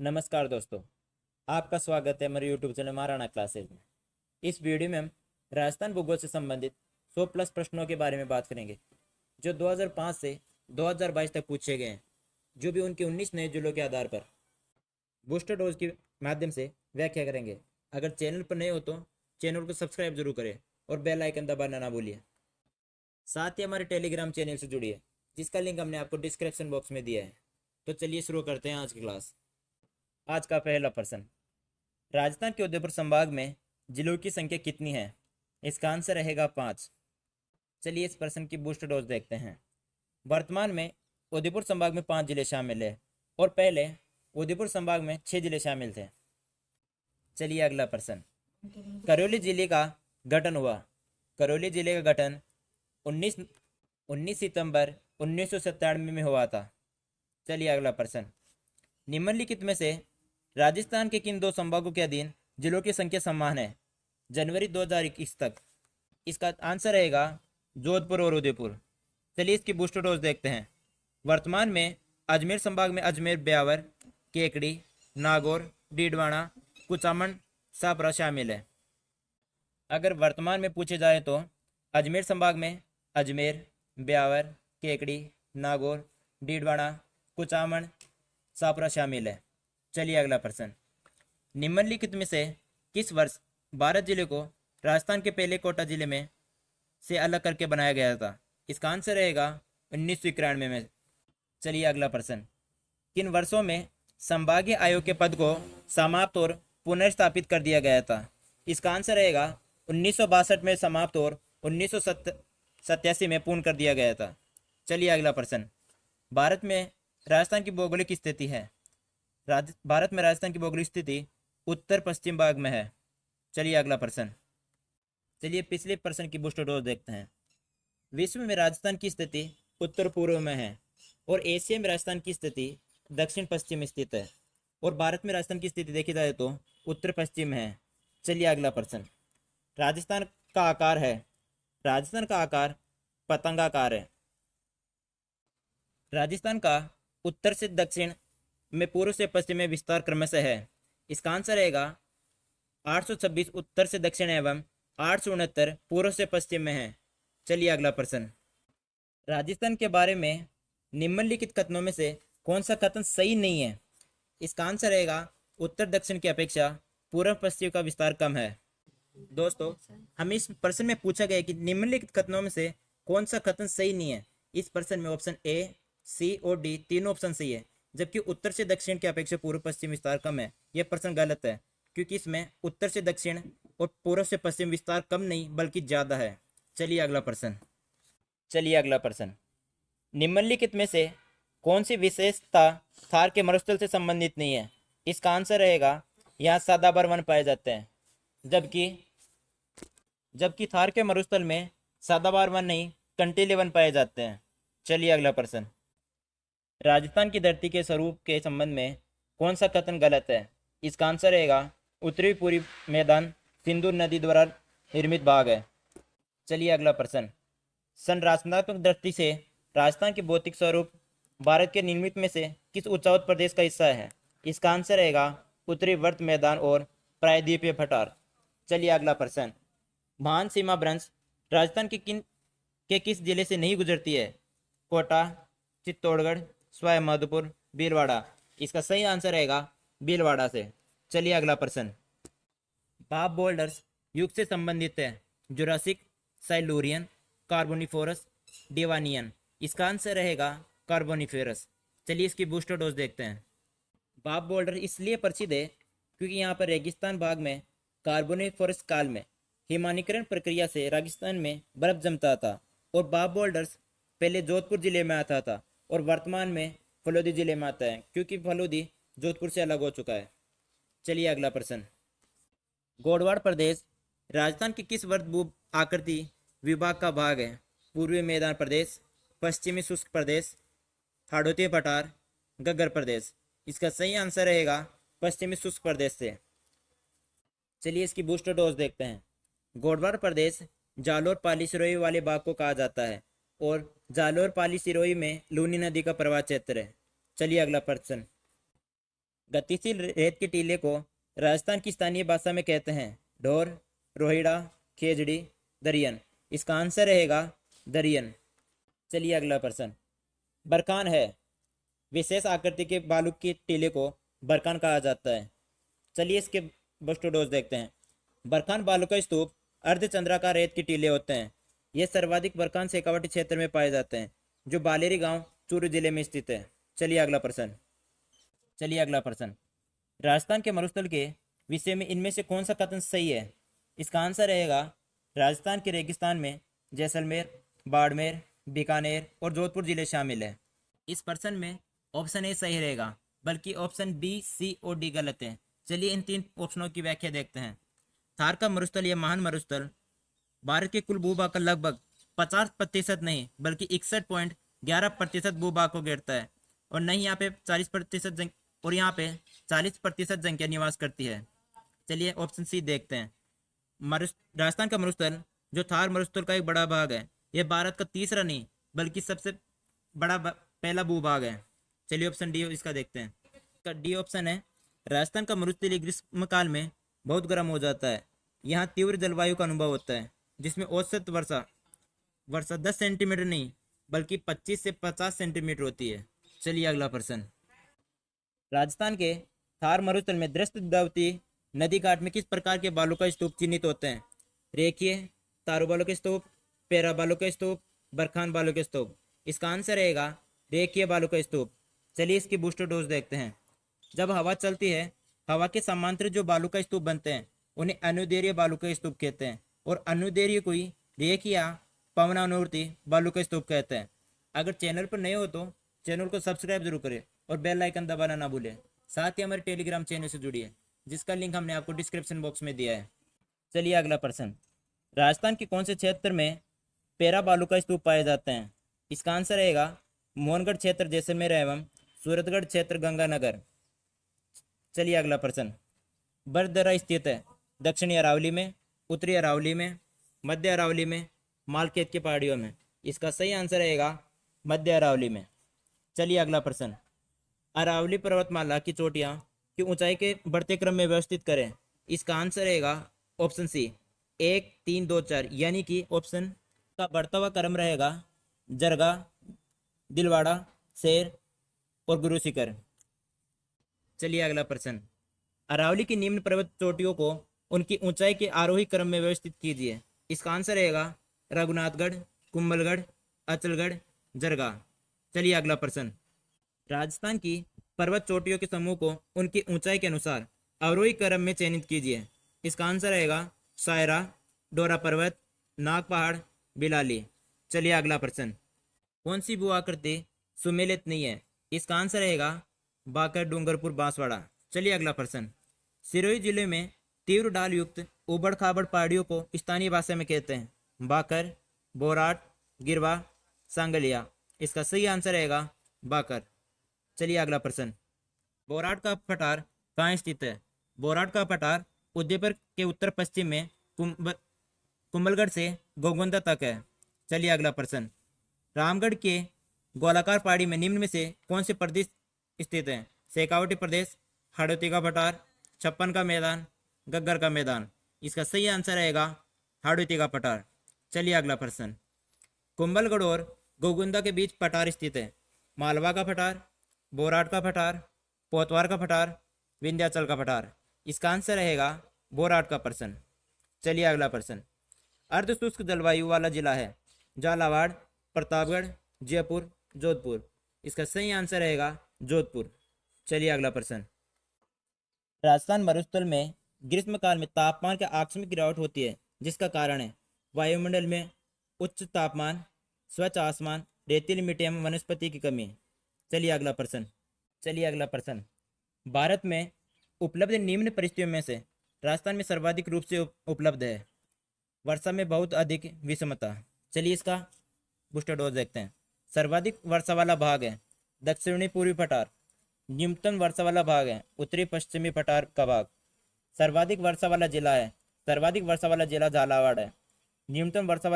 नमस्कार दोस्तों, आपका स्वागत है हमारे यूट्यूब चैनल महाराणा क्लासेज में। इस वीडियो में हम राजस्थान भूगोल से संबंधित 100 प्लस प्रश्नों के बारे में बात करेंगे जो 2005 से 2022 तक पूछे गए हैं, जो भी उनके 19 नए जिलों के आधार पर बूस्टर डोज के माध्यम से व्याख्या करेंगे। अगर चैनल पर नए हो तो चैनल को सब्सक्राइब जरूर करें और बेल आइकन दबाना ना भूलिए। साथ ही हमारे टेलीग्राम चैनल से जुड़िए, जिसका लिंक हमने आपको डिस्क्रिप्शन बॉक्स में दिया है। तो चलिए शुरू करते हैं आज की क्लास। आज का पहला प्रश्न, राजस्थान के उदयपुर संभाग में जिलों की संख्या कितनी है? इसका आंसर रहेगा 5। चलिए इस प्रश्न की बूस्टर डोज देखते हैं। वर्तमान में उदयपुर संभाग में 5 जिले शामिल है और पहले उदयपुर संभाग में 6 जिले शामिल थे। चलिए अगला प्रश्न, करौली जिले का गठन हुआ। करौली जिले का गठन 19 सितंबर 1997 में हुआ था। चलिए अगला प्रश्न, निम्नलिखित में से राजस्थान के किन दो संभागों के अधीन जिलों की संख्या समान है जनवरी 2021 तक? इसका आंसर रहेगा जोधपुर और उदयपुर। चलिए इसकी बूस्टर डोज देखते हैं। वर्तमान में अजमेर संभाग में अजमेर, ब्यावर, केकड़ी, नागौर, डीडवाना, कुचामन, सापरा शामिल है। अगर वर्तमान में पूछे जाए तो अजमेर संभाग में अजमेर, ब्यावर, केकड़ी, नागौर, डीडवाना, कुचामन, सापरा शामिल है। चलिए अगला प्रश्न, निम्नलिखित में से किस वर्ष 12 जिले को राजस्थान के पहले कोटा जिले में से अलग करके बनाया गया था? इसका आंसर रहेगा 1991 में। चलिए अगला प्रश्न, किन वर्षों में संभागीय आयोग के पद को समाप्त और पुनर्स्थापित कर दिया गया था? इसका आंसर रहेगा 1962 में समाप्त और 1987 में पूर्ण कर दिया गया था। चलिए अगला प्रश्न, भारत में राजस्थान की भौगोलिक स्थिति है। भारत में राजस्थान की भौगोलिक स्थिति उत्तर पश्चिम भाग में है। चलिए अगला प्रश्न, चलिए पिछले प्रश्न की बूस्टर डोज देखते हैं। विश्व में राजस्थान की स्थिति उत्तर पूर्व में है और एशिया में राजस्थान की स्थिति दक्षिण पश्चिम में स्थित है और भारत में राजस्थान की स्थिति देखी जाए तो उत्तर पश्चिम में है। चलिए अगला प्रश्न, राजस्थान का आकार है। राजस्थान का आकार पतंगाकार है। राजस्थान का उत्तर से दक्षिण में पूर्व से पश्चिम में विस्तार क्रमशः है। इसका आंसर रहेगा 826 उत्तर से दक्षिण एवं 869 पूर्व से पश्चिम में है। चलिए अगला प्रश्न, राजस्थान के बारे में निम्नलिखित कथनों में से कौन सा कथन सही नहीं है? इसका आंसर रहेगा उत्तर दक्षिण की अपेक्षा पूर्व पश्चिम का विस्तार कम है। दोस्तों, हम इस प्रश्न में पूछा गया कि निम्नलिखित कथनों में से कौन सा कथन सही नहीं है। इस प्रश्न में ऑप्शन ए, सी और डी तीनों ऑप्शन सही है, जबकि उत्तर से दक्षिण की अपेक्षा पूर्व पश्चिम विस्तार कम है। यह प्रश्न गलत है, क्योंकि इसमें उत्तर से दक्षिण और पूर्व से पश्चिम विस्तार कम नहीं बल्कि ज्यादा है। चलिए अगला प्रश्न, निम्नलिखित में से कौन सी विशेषता थार के मरुस्थल से संबंधित नहीं है? इसका आंसर रहेगा यहाँ सदाबहार वन पाए जाते हैं, जबकि थार के मरुस्थल में सदाबहार वन नहीं कंटीले वन पाए जाते हैं। चलिए अगला प्रश्न, राजस्थान की धरती के स्वरूप के संबंध में कौन सा कथन गलत है? इसका आंसर रहेगा उत्तरी पूर्वी मैदान सिंधु नदी द्वारा निर्मित भाग है। चलिए अगला प्रश्न, संरचनात्मक दृष्टि से राजस्थान के भौतिक स्वरूप भारत के निर्मित में से किस उच्चावत प्रदेश का हिस्सा है? इसका आंसर रहेगा उत्तरी वर्त मैदान और प्रायद्वीपीय पठार। चलिए अगला प्रश्न, महान सीमा भ्रंश राजस्थान के किस जिले से नहीं गुजरती है? कोटा, चित्तौड़गढ़, सवाई माधोपुर, भीलवाड़ा। इसका सही आंसर रहेगा भीलवाड़ा से। चलिए अगला प्रश्न, भाप बोल्डर्स युग से संबंधित है। जुरासिक, साइलूरियन, कार्बोनिफोरस, डेवानियन। इसका आंसर रहेगा कार्बोनिफेरस। चलिए इसकी बूस्टर डोज देखते हैं। भाप बोल्डर इसलिए प्रसिद्ध है क्योंकि यहाँ पर रेगिस्तान भाग में कार्बोनिफोरस काल में हिमानीकरण प्रक्रिया से रेगिस्तान में बर्फ जमता था और भाप बोल्डर्स पहले जोधपुर जिले में आता था और वर्तमान में फलोदी जिले में आता है, क्योंकि फलोदी जोधपुर से अलग हो चुका है। चलिए अगला प्रश्न, गोडवाड़ प्रदेश राजस्थान के किस वर्ग भू आकृति विभाग का भाग है? पूर्वी मैदान प्रदेश, पश्चिमी शुष्क प्रदेश, हाड़ौती पठार, गग्गर प्रदेश। इसका सही आंसर रहेगा पश्चिमी शुष्क प्रदेश से। चलिए इसकी बूस्टर डोज देखते हैं। गोडवाड़ प्रदेश जालोर पाली सिरोही वाले भाग को कहा जाता है और जालोर पाली सिरोही में लूनी नदी का प्रवाह क्षेत्र है। चलिए अगला प्रश्न, गतिशील रेत के टीले को राजस्थान की स्थानीय भाषा में कहते हैं ढोर, रोहिड़ा, खेजड़ी, दरियन। इसका आंसर रहेगा दरियन। चलिए अगला प्रश्न। बरखान है। विशेष आकृति के बालू के टीले को बरखान कहा जाता है। चलिए इसके बस्टोडोज देखते हैं। बरखान बालू का स्तूप अर्धचंद्राकार रेत के टीले होते हैं। ये सर्वाधिक बरखान शेखावटी क्षेत्र में पाए जाते हैं, जो बालेरी गांव चूरू जिले में स्थित है। चलिए अगला प्रश्न। राजस्थान के मरुस्थल के विषय में इनमें से कौन सा कथन सही है? इसका आंसर रहेगा राजस्थान के रेगिस्तान में जैसलमेर, बाड़मेर, बीकानेर और जोधपुर जिले शामिल है। इस प्रश्न में ऑप्शन ए सही रहेगा, बल्कि ऑप्शन बी, सी और डी गलत है। चलिए इन तीन ऑप्शनों की व्याख्या देखते हैं। थार का मरुस्थल या महान मरुस्थल भारत के कुल भूभाग का लगभग 50% नहीं बल्कि 61.11% भूभाग को घेरता है, और नहीं यहाँ पे 40% और यहाँ पे 40% जनसंख्या निवास करती है। चलिए ऑप्शन सी देखते हैं। राजस्थान का मरुस्थल जो थार मरुस्थल का एक बड़ा भाग है, यह भारत का तीसरा नहीं बल्कि सबसे बड़ा पहला भूभाग है। चलिए ऑप्शन डी इसका देखते हैं। इसका डी ऑप्शन है। राजस्थान का मरुस्थलीय ग्रीष्म काल में बहुत गर्म हो जाता है। यहाँ तीव्र जलवायु का अनुभव होता है, जिसमें औसत वर्षा 10 सेंटीमीटर नहीं बल्कि 25 से 50 सेंटीमीटर होती है। चलिए अगला प्रश्न। राजस्थान के थार मरुस्थल में दृष्ट दावती नदी घाट में किस प्रकार के बालू का स्तूप चिन्हित होते हैं? रेखीय, तारू बालू के स्तूप, पेरा बालू के स्तूप, बरखान बालू के स्तूप। इसका आंसर रहेगा रेखीय बालू का स्तूप। चलिए इसकी बूस्टर डोज देखते हैं। जब हवा चलती है, हवा के समांतर जो बालू का स्तूप बनते हैं उन्हें अनुदैर्घ्य बालू का स्तूप कहते हैं, और अनुदैर्घ्य को ही रेखीय पवनानुवर्ती बालू का स्तूप कहते हैं। अगर चैनल पर नए हो तो चैनल को सब्सक्राइब जरूर करें और बेल आइकन दबाना ना भूलें। साथ ही हमारे टेलीग्राम चैनल से जुड़िए, जिसका लिंक हमने आपको डिस्क्रिप्शन बॉक्स में दिया है। चलिए अगला प्रश्न। राजस्थान के कौन से क्षेत्र में पेरा बालू का स्तूप पाए जाते हैं? इसका आंसर रहेगा मोहनगढ़ क्षेत्र जैसलमेर एवं सूरतगढ़ क्षेत्र गंगानगर। चलिए अगला प्रश्न। बरदरा स्थित है दक्षिणी अरावली में, उत्तरी अरावली में, मध्य अरावली में, मालखेत की पहाड़ियों में। इसका सही आंसर रहेगा मध्य अरावली में। चलिए अगला प्रश्न। अरावली पर्वतमाला की चोटियां की ऊंचाई के बढ़ते क्रम में व्यवस्थित करें। इसका आंसर रहेगा ऑप्शन सी 1, 3, 2, 4, यानी कि ऑप्शन का बढ़ता हुआ क्रम रहेगा जरगा, दिलवाड़ा, शेर और गुरु शिखर। चलिए अगला प्रश्न। अरावली की निम्न पर्वत चोटियों को उनकी ऊंचाई के आरोही क्रम में व्यवस्थित कीजिए। इसका आंसर रहेगा रघुनाथगढ़, कुंभलगढ़, अचलगढ़, जरगा। चलिए अगला प्रश्न। राजस्थान की पर्वत चोटियों के समूह को उनकी ऊंचाई के अनुसार अवरोही क्रम में चयनित कीजिए। इसका आंसर रहेगा सायरा, डोरा पर्वत, नाग पहाड़, बिलाली। चलिए अगला प्रश्न। कौन सी भू आकृति सुमेलित नहीं है? इसका आंसर रहेगा बाकर, डूंगरपुर, बांसवाड़ा। चलिए अगला प्रश्न। सिरोही जिले में तीव्र ढाल युक्त उबड़ खाबड़ पहाड़ियों को स्थानीय भाषा में कहते हैं बाकर, बोराट, गिरवा, सांगलिया। इसका सही आंसर रहेगा बाकर। चलिए अगला प्रश्न। बोराट का पठार कहाँ स्थित है? बोराट का पठार उदयपुर के उत्तर पश्चिम में कुंभलगढ़ से गोगवंदा तक है। चलिए अगला प्रश्न। रामगढ़ के गोलाकार पहाड़ी में निम्न में से कौन से प्रदेश स्थित हैं? शेखावटी प्रदेश, हाड़ौती का पठार, छप्पन का मैदान, गग्गर का मैदान। इसका सही आंसर रहेगा हाड़ौती का पठार। चलिए अगला प्रश्न। कुंभलगढ़ और गोगुंदा के बीच पठार स्थित है मालवा का पठार, बोराट का पठार, पोतवार का पठार, विंध्याचल का पठार। इसका आंसर रहेगा बोराट का प्रश्न। चलिए अगला प्रश्न। अर्धशुष्क जलवायु वाला जिला है झालावाड़, प्रतापगढ़, जयपुर, जोधपुर। इसका सही आंसर रहेगा जोधपुर। चलिए अगला प्रश्न। राजस्थान मरुस्थल में ग्रीष्मकाल में तापमान के आकस्मिक गिरावट होती है, जिसका कारण है वायुमंडल में उच्च तापमान, स्वच्छ आसमान, रेतीली मिट्टी एवं वनस्पति की कमी। चलिए अगला प्रश्न। भारत में उपलब्ध निम्न परिस्थितियों में से राजस्थान में सर्वाधिक रूप से उपलब्ध है वर्षा में बहुत अधिक विषमता। चलिए इसका बूस्टर डोज देखते हैं। सर्वाधिक वर्षा वाला भाग है दक्षिणी पूर्वी पठार, न्यूनतम वर्षा वाला भाग है उत्तरी पश्चिमी पठार का भाग। सर्वाधिक वर्षा वाला जिला झालावाड़ है। न्यूनतम वर्षा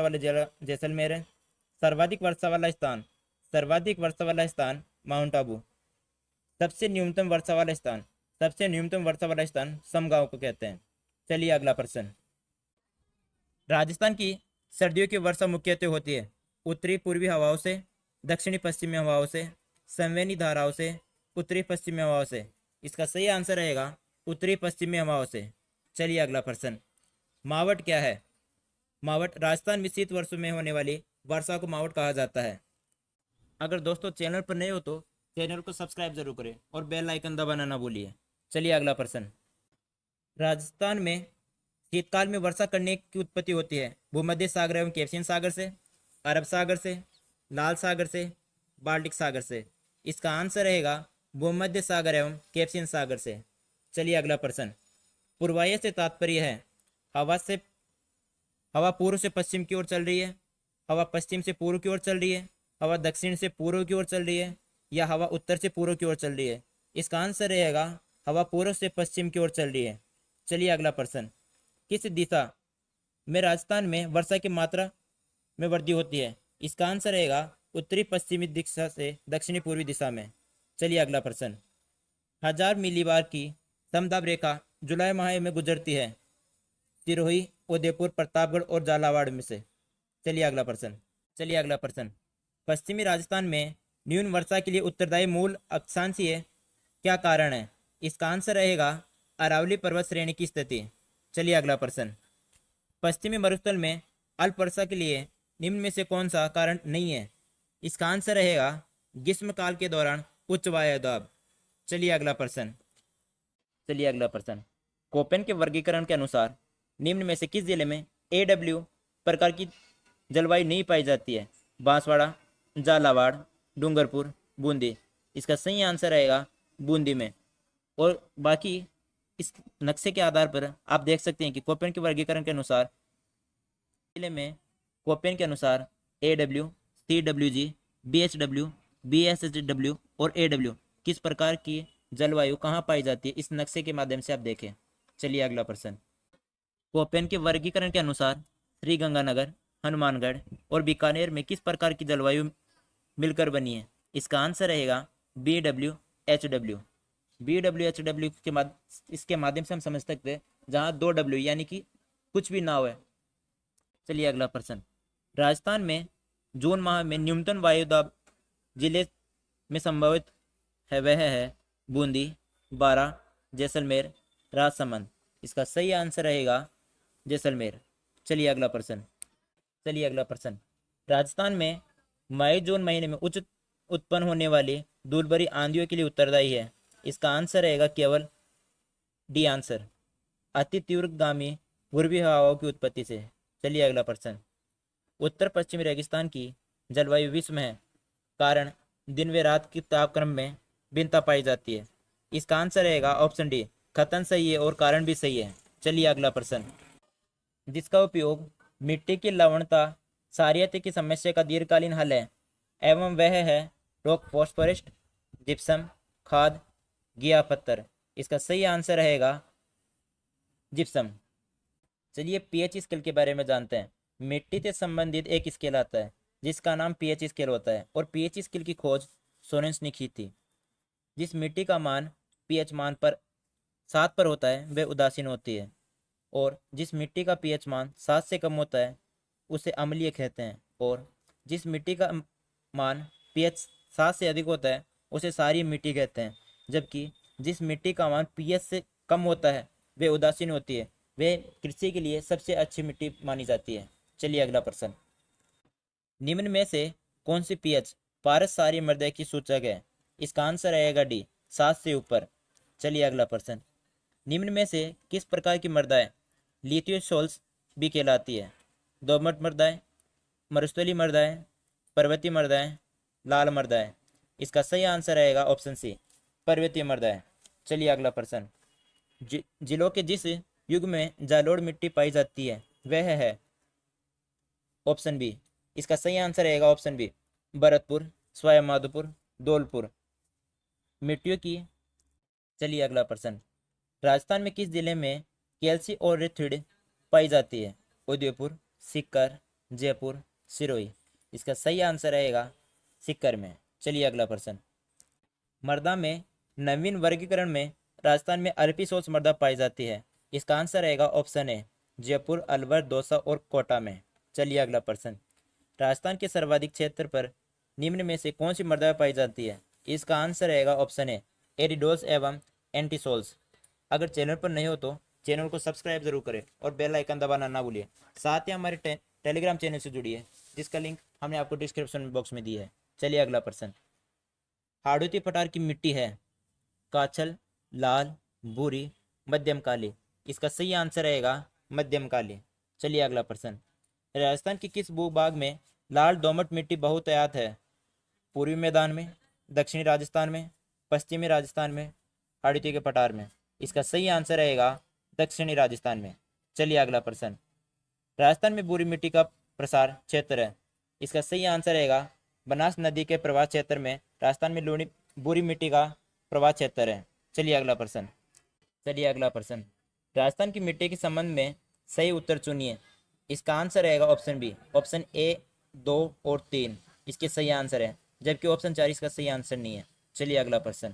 वाला जिला जैसलमेर है। सर्वाधिक वर्षा वाला स्थान माउंट आबू। सबसे न्यूनतम वर्षा वाला स्थान, सबसे न्यूनतम वर्षा वाला स्थान समगांव को कहते हैं। चलिए अगला प्रश्न। राजस्थान की सर्दियों की वर्षा मुख्यतः होती है उत्तरी पूर्वी हवाओं से, दक्षिणी पश्चिमी हवाओं से, संवहनी धाराओं से, उत्तरी पश्चिमी हवाओं से। इसका सही आंसर रहेगा उत्तरी पश्चिमी हवाओं से। चलिए अगला प्रश्न। मावट क्या है? मावट राजस्थान में शीत वर्षों में होने वाली वर्षा को मावट कहा जाता है। अगर दोस्तों चैनल पर नए हो तो चैनल को सब्सक्राइब जरूर करें और बेल आइकन दबाना ना भूलिए। चलिए अगला प्रश्न। राजस्थान में शीतकाल में वर्षा करने की उत्पत्ति होती है भूमध्य सागर एवं कैस्पियन सागर से, अरब सागर से, लाल सागर से, बाल्टिक सागर से। इसका आंसर रहेगा भूमध्य सागर एवं कैस्पियन सागर से। चलिए अगला प्रश्न। पूर्वाह्य से तात्पर्य है हवा पूर्व से पश्चिम की ओर चल रही है, हवा पश्चिम से पूर्व की ओर चल रही है, हवा दक्षिण से पूर्व की ओर चल रही है, या हवा उत्तर से पूर्व की ओर चल रही है। इसका आंसर रहेगा हवा पूर्व से पश्चिम की ओर चल रही है। चलिए अगला प्रश्न। किस दिशा में राजस्थान में वर्षा की मात्रा में वृद्धि होती है? इसका आंसर रहेगा उत्तरी पश्चिमी दिशा से दक्षिणी पूर्वी दिशा में। चलिए अगला प्रश्न। 1000 मिलीबार की समदाब रेखा जुलाई माह में गुजरती है सिरोही, उदयपुर, प्रतापगढ़ और झालावाड़ में से। चलिए अगला प्रश्न। चलिए अगला प्रश्न। पश्चिमी राजस्थान में न्यून वर्षा के लिए उत्तरदायी मूल अक्षांशीय क्या कारण है? इसका आंसर रहेगा अरावली पर्वत श्रेणी की स्थिति। चलिए अगला प्रश्न। पश्चिमी मरुस्थल में अल्प वर्षा के लिए निम्न में से कौन सा कारण नहीं है? इसका आंसर रहेगा ग्रीष्मकाल के दौरान उच्च वायु दाब। चलिए अगला प्रश्न। चलिए अगला प्रश्न। कोपेन के वर्गीकरण के अनुसार निम्न में से किस जिले में AW प्रकार की जलवायु नहीं पाई जाती है? बांसवाड़ा, झालावाड़, डूंगरपुर, बूंदी। इसका सही आंसर रहेगा बूंदी में। और बाकी इस नक्शे के आधार पर आप देख सकते हैं कि कोपेन के वर्गीकरण के अनुसार जिले में कोपेन के अनुसार AW, CWG, BHW, BSHW और AW किस प्रकार की जलवायु कहाँ पाई जाती है, इस नक्शे के माध्यम से आप देखें। चलिए अगला प्रश्न। कोपेन के वर्गीकरण के अनुसार श्रीगंगानगर, हनुमानगढ़ और बीकानेर में किस प्रकार की जलवायु मिलकर बनी है? इसका आंसर रहेगा BWHW। BWHW के इसके माध्यम से हम समझ सकते हैं जहाँ 2 W यानी कि कुछ भी ना हो। चलिए अगला प्रश्न। राजस्थान में जून माह में न्यूनतम वायु दाब जिले में संभावित है वह है बूंदी, बारां, जैसलमेर, राजसमंद। इसका सही आंसर रहेगा जैसलमेर। चलिए अगला प्रश्न। चलिए अगला प्रश्न। राजस्थान में मई जून महीने में उच्च उत्पन्न होने वाली धूलभरी आंधियों के लिए उत्तरदायी है? इसका आंसर रहेगा केवल डी आंसर, अति तीव्रगामी पूर्वी हवाओं की उत्पत्ति से। चलिए अगला प्रश्न। उत्तर पश्चिमी रेगिस्तान की जलवायु विषम है कारण दिन व रात की तापक्रम में भिन्नता पाई जाती है। इसका आंसर रहेगा ऑप्शन डी, कथन सही है और कारण भी सही है। चलिए अगला प्रश्न। जिसका उपयोग मिट्टी की लवणता क्षारीयता की समस्या का दीर्घकालीन हल है एवं वह है रॉक फॉस्फोरस, जिप्सम, खाद, गिया पत्थर। इसका सही आंसर रहेगा जिप्सम। चलिए पीएच स्केल के बारे में जानते हैं। मिट्टी से संबंधित एक स्केल आता है जिसका नाम पीएच स्केल होता है और पीएच स्केल की खोज सोरेंस ने की थी। जिस मिट्टी का मान पीएच मान पर 7 पर होता है वह उदासीन होती है और जिस मिट्टी का पीएच मान 7 से कम होता है उसे अम्लीय कहते हैं और जिस मिट्टी का मान पीएच 7 से अधिक होता है उसे सारी मिट्टी कहते हैं। जबकि जिस मिट्टी का मान पीएच से कम होता है वह उदासीन होती है, वह कृषि के लिए सबसे अच्छी मिट्टी मानी जाती है। चलिए अगला प्रश्न। निम्न में से कौन सी पीएच पारस सारी मृदा की सूचक है? इसका आंसर रहेगा डी, 7 से ऊपर। चलिए अगला प्रश्न। निम्न में से किस प्रकार की मृदाएं लिथियोसोल्स भी कहलाती है? दोमट मृदाएं, मरुस्थलीय मृदाएं, पर्वतीय मृदाएं, लाल मृदाएं। इसका सही आंसर रहेगा ऑप्शन सी, पर्वतीय मृदाएं। चलिए अगला प्रश्न। जिलों के जिस युग में जालोड़ मिट्टी पाई जाती है वह है ऑप्शन बी। इसका सही आंसर रहेगा ऑप्शन बी, भरतपुर, सवाई माधोपुर, धौलपुर मिट्टियों की। चलिए अगला प्रश्न। राजस्थान में किस जिले में कैल्सी और रेथिड पाई जाती है? उदयपुर, सीकर, जयपुर, सिरोही। इसका सही आंसर रहेगा सीकर में। चलिए अगला प्रश्न। मृदा में नवीन वर्गीकरण में राजस्थान में अरबी सोच मृदा पाई जाती है। इसका आंसर रहेगा ऑप्शन ए, जयपुर, अलवर, दौसा और कोटा में। चलिए अगला प्रश्न। राजस्थान के सर्वाधिक क्षेत्र पर निम्न में से कौन सी मृदा पाई जाती है? इसका आंसर रहेगा ऑप्शन ए, एरिडोल्स एवं एंटीसोल्स। अगर चैनल पर नहीं हो तो चैनल को सब्सक्राइब जरूर करें और बेल आइकन दबाना ना भूलिए। साथ ही हमारे टेलीग्राम चैनल से जुड़िए, जिसका लिंक हमने आपको डिस्क्रिप्शन बॉक्स में दिया है। चलिए अगला प्रश्न। हाड़ौती पठार की मिट्टी है काछल, लाल, भूरी, मध्यम काली। इसका सही आंसर रहेगा मध्यम काली। चलिए अगला प्रश्न। राजस्थान के किस भूभाग में लाल दोमट मिट्टी बहुतायत है? पूर्वी मैदान में, दक्षिणी राजस्थान में, पश्चिमी राजस्थान में, हाड़ौती के पठार में। इसका सही आंसर रहेगा दक्षिणी राजस्थान में। चलिए अगला प्रश्न। राजस्थान में भूरी मिट्टी का प्रसार क्षेत्र है। इसका सही आंसर रहेगा बनास नदी के प्रवाह क्षेत्र में राजस्थान में लूणी भूरी मिट्टी का प्रवाह क्षेत्र है। चलिए अगला प्रश्न। राजस्थान की मिट्टी के संबंध में सही उत्तर चुनिए। इसका आंसर रहेगा ऑप्शन बी, ऑप्शन ए 2 और 3 इसके सही आंसर है, जबकि ऑप्शन 4 इसका सही आंसर नहीं है। चलिए अगला प्रश्न।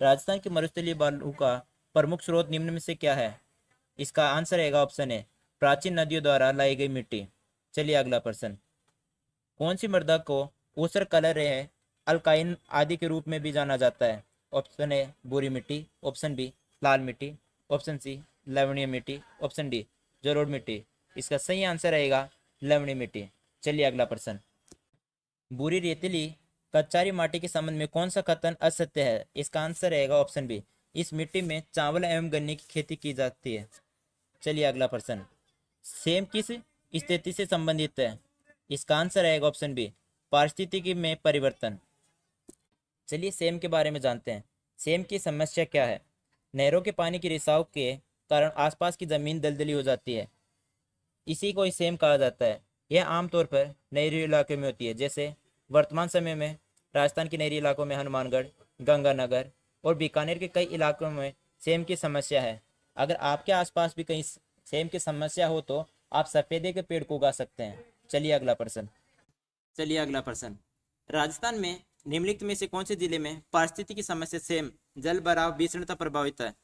राजस्थान के मरुस्थलीय बालू का प्रमुख स्रोत निम्न में से क्या है? इसका आंसर रहेगा ऑप्शन ए, प्राचीन नदियों द्वारा लाई गई मिट्टी। चलिए अगला प्रश्न। कौन सी मृदा को ऊसर कलर है अल्काइन आदि के रूप में भी जाना जाता है? ऑप्शन ए भूरी मिट्टी, ऑप्शन बी लाल मिट्टी, ऑप्शन सी लवणीय मिट्टी, ऑप्शन डी जलोढ़ मिट्टी। इसका सही आंसर रहेगा लवणीय मिट्टी। चलिए अगला प्रश्न। भूरी रेतीली कच्चारी माटी के संबंध में कौन सा कथन असत्य है? इसका आंसर रहेगा ऑप्शन बी, इस मिट्टी में चावल एवं गन्ने की खेती की जाती है। चलिए अगला प्रश्न। सेम किस स्थिति से संबंधित है? इसका आंसर रहेगा ऑप्शन बी, पारिस्थितिकी में परिवर्तन। चलिए सेम के बारे में जानते हैं। सेम की समस्या क्या है? नहरों के पानी के रिसाव के कारण आसपास की जमीन दलदली हो जाती है, इसी को सेम कहा जाता है। यह आमतौर पर नहरी इलाके में होती है, जैसे वर्तमान समय में राजस्थान के नहरी इलाकों में हनुमानगढ़, गंगानगर और बीकानेर के कई इलाकों में सेम की समस्या है। अगर आपके आसपास भी कहीं सेम की समस्या हो तो आप सफेदे के पेड़ को उगा सकते हैं। चलिए अगला प्रश्न। राजस्थान में निम्नलिखित में से कौन से जिले में पारिस्थितिकी की समस्या सेम जल भराव भीषणता प्रभावित है?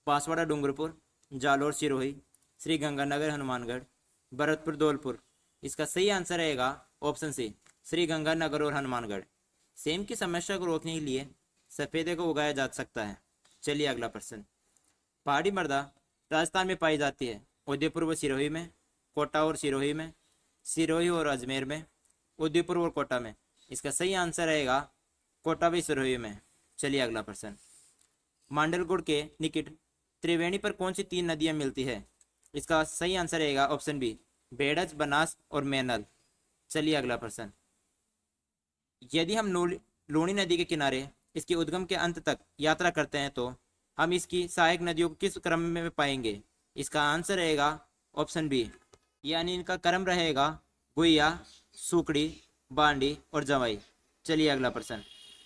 बांसवाड़ा, डूंगरपुर, जालोर, सिरोही, श्री गंगानगर, हनुमानगढ़, भरतपुर, धौलपुर। इसका सही आंसर रहेगा ऑप्शन सी, श्री गंगानगर और हनुमानगढ़। सेम की समस्या को रोकने के लिए सफेदे को उगाया जा सकता है। चलिए अगला प्रश्न। पहाड़ी मृदा राजस्थान में पाई जाती है उदयपुर व सिरोही में, कोटा और सिरोही में, सिरोही और अजमेर में, उदयपुर और कोटा में। इसका सही आंसर रहेगा कोटा व सिरोही में। चलिए अगला प्रश्न। मांडलगुड़ के निकट त्रिवेणी पर कौन सी 3 नदियां मिलती है? इसका सही आंसर रहेगा ऑप्शन बी, बेड़ज, बनास और मैनल। चलिए अगला प्रश्न। यदि हम लूणी नदी के किनारे इसके उद्गम के अंत तक यात्रा करते हैं तो हम इसकी सहायक नदियों को किस क्रम में पाएंगे? इसका आंसर रहेगा ऑप्शन बी, यानी इनका क्रम रहेगा गुइया, सुकड़ी, बांडी और जवाई। चलिए अगला प्रश्न।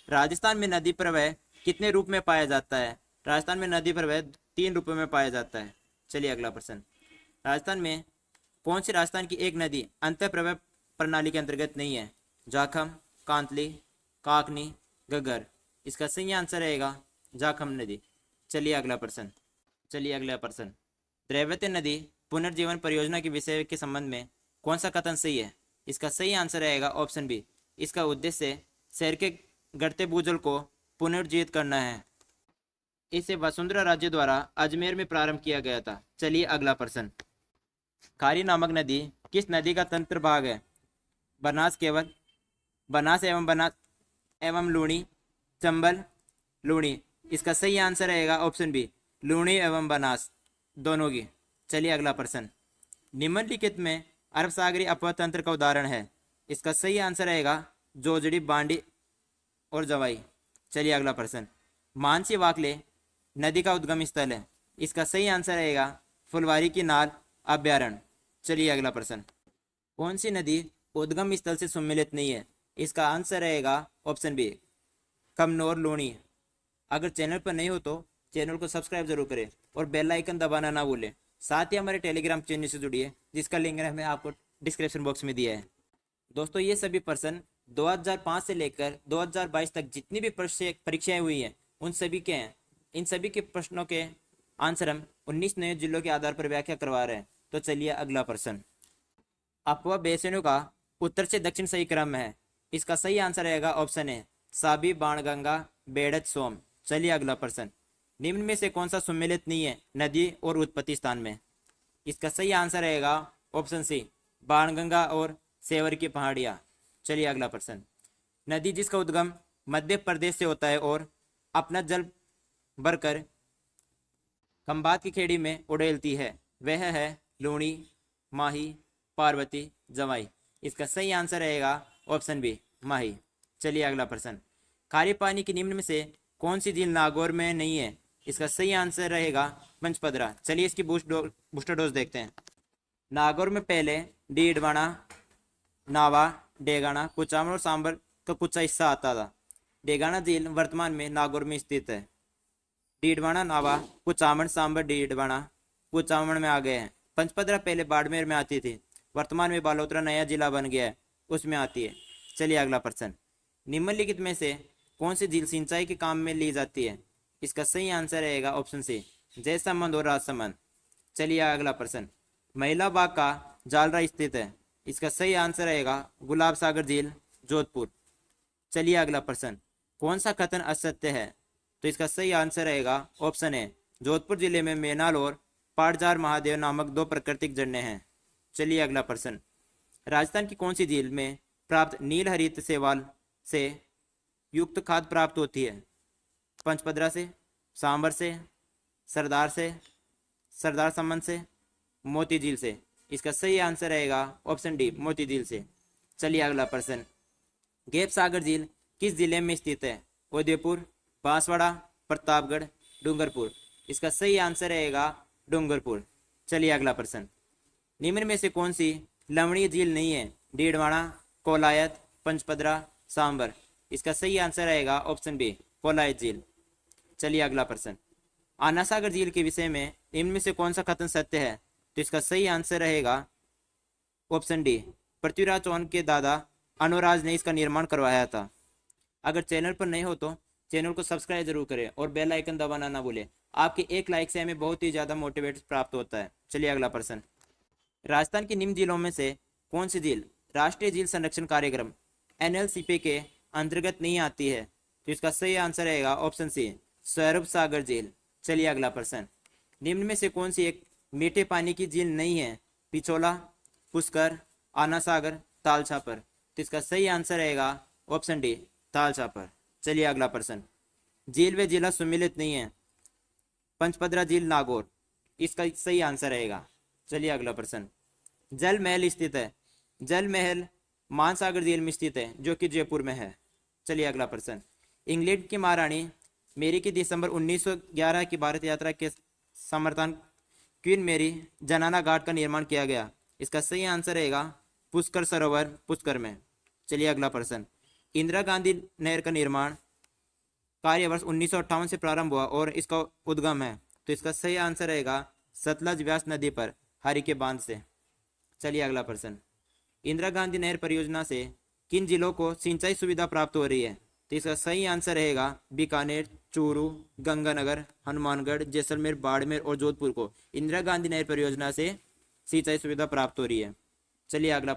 राजस्थान में नदी प्रवाह कितने रूप में पाया जाता है? राजस्थान में नदी प्रवाह 3 रूपों में पाया जाता है। चलिए अगला प्रश्न। राजस्थान में कौन सी राजस्थान की एक नदी अंतः प्रवाह प्रणाली के अंतर्गत नहीं है? जाखम, कांतली, काकनी, घग्गर। इसका सही आंसर रहेगा जाखम नदी। चलिए अगला प्रश्न। द्रव्यवती नदी पुनर्जीवन परियोजना के विषय के संबंध में कौन सा कथन सही है? इसका सही आंसर रहेगा ऑप्शन बी, इसका उद्देश्य शहर के घटते भूजल को पुनर्जीवित करना है। इसे वसुंधरा राज्य द्वारा अजमेर में प्रारंभ किया गया था। चलिए अगला प्रश्न। खारी नामक नदी किस नदी का तंत्र भाग है? बनास केवल, बनास एवं लूणी, चंबल, लूणी। इसका सही आंसर रहेगा ऑप्शन बी, लूणी एवं बनास दोनों की। चलिए अगला प्रश्न। निम्नलिखित में अरब सागरी अपवाह तंत्र का उदाहरण है? इसका सही आंसर रहेगा जोजड़ी, बांडी और जवाई। चलिए अगला प्रश्न। मानसी वाकले नदी का उद्गम स्थल है? इसका सही आंसर रहेगा फुलवारी की नाल अभ्यारण्य। चलिए अगला प्रश्न। कौन सी नदी उद्गम स्थल से सम्मिलित नहीं है? इसका आंसर रहेगा ऑप्शन बी, कमनौर, लूणी। अगर चैनल पर नहीं हो तो चैनल को सब्सक्राइब जरूर करें और बेल आइकन दबाना ना भूलें। साथ ही हमारे टेलीग्राम चैनल से जुड़िए, जिसका लिंक हमें आपको डिस्क्रिप्शन बॉक्स में दिया है। दोस्तों ये सभी प्रश्न 2005 से लेकर 2022 तक जितनी भी परीक्षाएं हुई हैं उन सभी के हैं। इन सभी के प्रश्नों के आंसर हम 19 नए जिलों के आधार पर व्याख्या करवा रहे हैं। तो चलिए अगला प्रश्न। अफवाह बेसिनों का उत्तर से दक्षिण सही क्रम में है। इसका सही आंसर रहेगा ऑप्शन ए साबी, बाणगंगा, बेड़च, सोम। चलिए अगला प्रश्न। निम्न में से कौन सा सम्मिलित नहीं है नदी और उत्पत्ति स्थान में? इसका सही आंसर रहेगा ऑप्शन सी बाणगंगा और सेवर की पहाड़ियाँ। चलिए अगला प्रश्न। नदी जिसका उद्गम मध्य प्रदेश से होता है और अपना जल भरकर खंभात की खेड़ी में उड़ेलती है, वह है लूणी, माही, पार्वती, जवाई। इसका सही आंसर रहेगा ऑप्शन बी माही। चलिए अगला प्रश्न। खारे पानी की निम्न में से कौन सी झील नागौर में नहीं है? इसका सही आंसर रहेगा पंचपदरा। चलिए इसकी बूस्टर डोज देखते हैं। नागौर में पहले डीडवाना, नावा, डेगाना, कुचामन और सांबर का कुछ हिस्सा आता था। डेगाना झील वर्तमान में नागौर में स्थित है। डीडवाना, नावा, कुचामन, सांबर, डीडवाना कुचामन में आ गए हैं। पंचपदरा पहले बाड़मेर में आती थी, वर्तमान में बालोतरा नया जिला बन गया है, उसमें आती है। चलिए अगला प्रश्न। निम्नलिखित में से कौन सी झील सिंचाई के काम में ली जाती है? इसका सही आंसर रहेगा ऑप्शन सी जयसमंद और राजसमंद। चलिए अगला प्रश्न। महिला बाग का जालरा स्थित है। इसका सही आंसर रहेगा गुलाब सागर झील, जोधपुर। चलिए अगला प्रश्न। कौन सा कथन असत्य है? तो इसका सही आंसर रहेगा ऑप्शन ए जोधपुर जिले में मेनाल और पाटजार महादेव नामक दो प्राकृतिक झरने हैं। चलिए अगला प्रश्न। राजस्थान की कौन सी झील में प्राप्त नील हरित शैवाल से युक्त खाद प्राप्त होती है? पंचपदरा से, सांबर से, सरदार समन से, मोती झील से। इसका सही आंसर रहेगा ऑप्शन डी मोती झील से। चलिए अगला प्रश्न। गैप सागर झील किस जिले में स्थित है? उदयपुर, बांसवाड़ा, प्रतापगढ़, डूंगरपुर। इसका सही आंसर रहेगा डूंगरपुर। चलिए अगला प्रश्न। निम्न में से कौन सी लवणीय झील नहीं है? डीडवाना, कोलायत, पंचपदरा, सांबर। इसका सही आंसर रहेगा ऑप्शन बी कोलायत झील। चलिए अगला प्रश्न। आना सागर झील के विषय में निम्न में से कौन सा कथन सत्य है? तो इसका सही आंसर रहेगा ऑप्शन डी पृथ्वीराज चौहान के दादा अनुराज ने इसका निर्माण करवाया था। अगर चैनल पर नए हो तो चैनल को सब्सक्राइब जरूर करें और बेल आइकन दबाना ना भूलें। आपके एक लाइक से हमें बहुत ही ज़्यादा मोटिवेट प्राप्त होता है। चलिए अगला प्रश्न। राजस्थान की निम्न झीलों में से कौन सी झील राष्ट्रीय झील संरक्षण कार्यक्रम NLCP के अंतर्गत नहीं आती है? तो इसका सही आंसर रहेगा ऑप्शन सी स्वरूप सागर झील। चलिए अगला प्रश्न। निम्न में से कौन सी एक मीठे पानी की झील नहीं है? पिछोला, पुष्कर, आना सागर, ताल छापर। तो इसका सही आंसर रहेगा ऑप्शन डी ताल छापर। चलिए अगला प्रश्न। झील व जिला सम्मिलित नहीं है। पंचपदरा झील, नागौर। इसका सही आंसर रहेगा। चलिए अगला प्रश्न। जल महल स्थित है। जल महल मानसागर झील में स्थित है जो कि जयपुर में है। चलिए अगला प्रश्न। इंग्लैंड की महारानी मेरी की दिसंबर 1911 की भारत यात्रा के समर्थन क्वीन मेरी जनाना घाट का निर्माण किया गया। इसका सही आंसर रहेगा पुष्कर सरोवर, पुष्कर में। चलिए अगला प्रश्न। इंदिरा गांधी नहर का निर्माण कार्य वर्ष 1958 से प्रारंभ हुआ और इसका उद्गम है। तो इसका सही आंसर रहेगा सतलज व्यास नदी पर हरि के बांध से। चलिए अगला प्रश्न। इंदिरा गांधी नहर परियोजना से किन जिलों को सिंचाई सुविधा प्राप्त हो रही है? तो इसका सही आंसर रहेगा बीकानेर, चूरू, गंगानगर, हनुमानगढ़, जैसलमेर, बाड़मेर और जोधपुर को इंदिरा गांधी नहर परियोजना से सिंचाई सुविधा प्राप्त हो रही है। चलिए अगला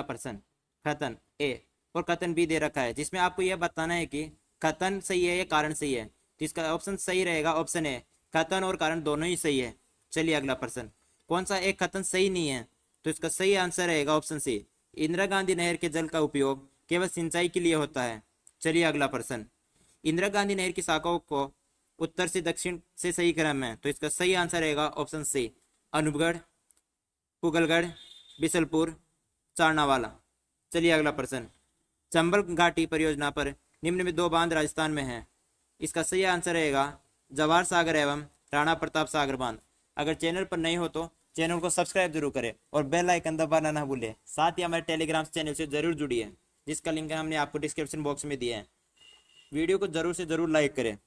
प्रश्न। कथन ए और कथन बी दे रखा है जिसमें आपको यह बताना है कि कथन सही है या कारण सही है। तो इसका ऑप्शन सही रहेगा ऑप्शन ए कथन और कारण दोनों ही सही है। चलिए अगला प्रश्न। कौन सा एक कथन सही नहीं है? तो इसका सही आंसर रहेगा ऑप्शन सी इंदिरा गांधी नहर के जल का उपयोग केवल सिंचाई के लिए होता है। चलिए अगला प्रश्न। इंदिरा गांधी नहर की शाखाओं को उत्तर से दक्षिण से सही क्रम है। तो इसका सही आंसर रहेगा ऑप्शन सी अनूपगढ़, पुगलगढ़, बिसलपुर, चारनावाला। चलिए अगला प्रश्न। चंबल घाटी परियोजना पर निम्न में दो बांध राजस्थान में हैं। इसका सही आंसर रहेगा जवाहर सागर एवं राणा प्रताप सागर बांध। अगर चैनल पर नहीं हो तो चैनल को सब्सक्राइब जरूर करें और बेल आइकन दबाना ना भूलें। साथ ही हमारे टेलीग्राम चैनल से जरूर जुड़िए जिसका लिंक हमने आपको डिस्क्रिप्शन बॉक्स में दिया है। वीडियो को जरूर से जरूर लाइक करें।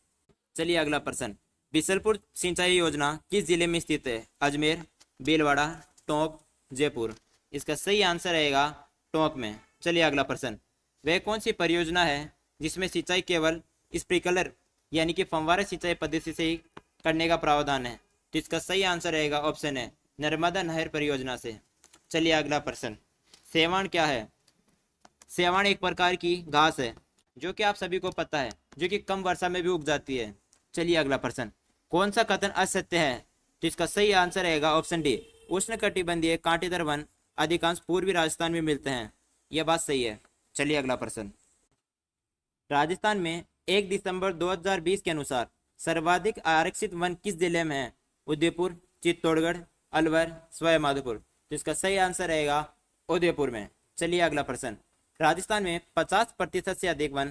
चलिए अगला प्रश्न। बिसलपुर सिंचाई योजना किस जिले में स्थित है? अजमेर, भीलवाड़ा, टोंक, जयपुर। इसका सही आंसर रहेगा टोंक में। चलिए अगला प्रश्न। वह कौन सी परियोजना है जिसमें सिंचाई केवल स्प्रिंकलर यानी कि फव्वारा सिंचाई पद्धति से ही करने का प्रावधान है। तो इसका सही आंसर रहेगा ऑप्शन है नर्मदा नहर परियोजना से। चलिए अगला प्रश्न, सेवाण क्या है? सेवाण एक प्रकार की घास है जो कि आप सभी को पता है, जो कि कम वर्षा में भी उग जाती है। चलिए अगला प्रश्न, कौन सा कथन असत्य है? तो इसका सही आंसर रहेगा ऑप्शन डी, उष्णकटिबंधीय कांटेदार वन अधिकांश पूर्वी राजस्थान में मिलते हैं। यह बात सही है। चलिए अगला प्रश्न, राजस्थान में 1 दिसंबर 2020 के अनुसार सर्वाधिक आरक्षित वन किस जिले में है? उदयपुर, चित्तौड़गढ़, अलवर, सवाई माधोपुर। तो इसका सही आंसर रहेगा उदयपुर में। चलिए अगला प्रश्न, राजस्थान में 50% से अधिक वन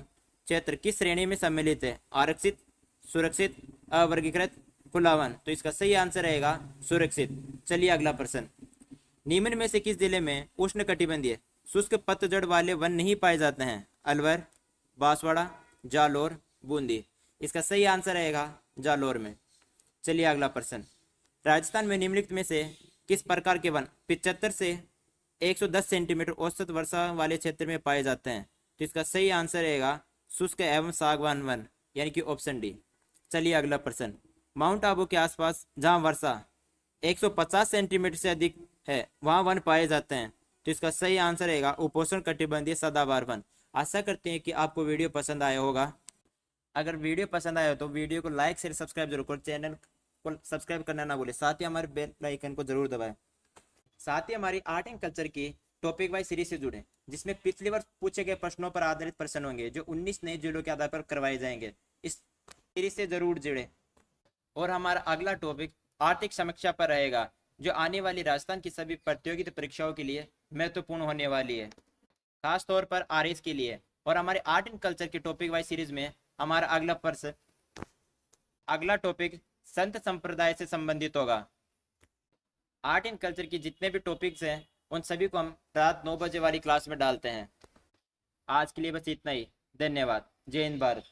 क्षेत्र किस श्रेणी में सम्मिलित है? आरक्षित, सुरक्षित, अवर्गीकृत, खुला वन। तो इसका सही आंसर रहेगा सुरक्षित। चलिए अगला प्रश्न, निम्न में से किस जिले में उष्णकटिबंधीय शुष्क पतझड़ वाले वन नहीं पाए जाते हैं? अलवर, बांसवाड़ा, जालोर, बूंदी। इसका सही आंसर रहेगा जालोर में। चलिए अगला प्रश्न, राजस्थान में निम्नलिखित में से किस प्रकार के वन 75 से 110 सेंटीमीटर औसत वर्षा वाले क्षेत्र में पाए जाते हैं? तो इसका सही आंसर रहेगा शुष्क एवं सागवान वन यानी कि ऑप्शन डी। चलिए अगला प्रश्न, माउंट आबू के आसपास जहां वर्षा 150 सेंटीमीटर से अधिक है वहां वन पाए जाते हैं। तो इसका सही आंसर रहेगा उपोष्ण कटिबंधीय सदाबहार वन। आशा करते हैं कि आपको वीडियो पसंद आया होगा। अगर वीडियो पसंद आया हो तो वीडियो को लाइक शेयर सब्सक्राइब जरूर करें, चैनल को सब्सक्राइब करना ना भूलें, साथ ही हमारे बेल आइकन को जरूर दबाएं। साथ ही हमारी आर्ट एंड कल्चर की टॉपिक वाइज सीरीज से जुड़े, जिसमें पिछली बार पूछे गए प्रश्नों पर आधारित प्रश्न होंगे जो 19 नए जिलों के आधार पर करवाए जाएंगे। इस सीरीज से जरूर जुड़े। और हमारा अगला टॉपिक आर्थिक समीक्षा पर रहेगा, जो आने वाली राजस्थान की सभी प्रतियोगिता परीक्षाओं के लिए महत्वपूर्ण होने वाली है, खास तौर पर आरएस के लिए। और हमारे आर्ट एंड कल्चर की टॉपिक वाइज सीरीज में हमारा अगला टॉपिक संत संप्रदाय से संबंधित होगा। आर्ट एंड कल्चर की जितने भी टॉपिक्स हैं उन सभी को हम रात 9 बजे वाली क्लास में डालते हैं। आज के लिए बस इतना ही। धन्यवाद। जय हिंद भारत।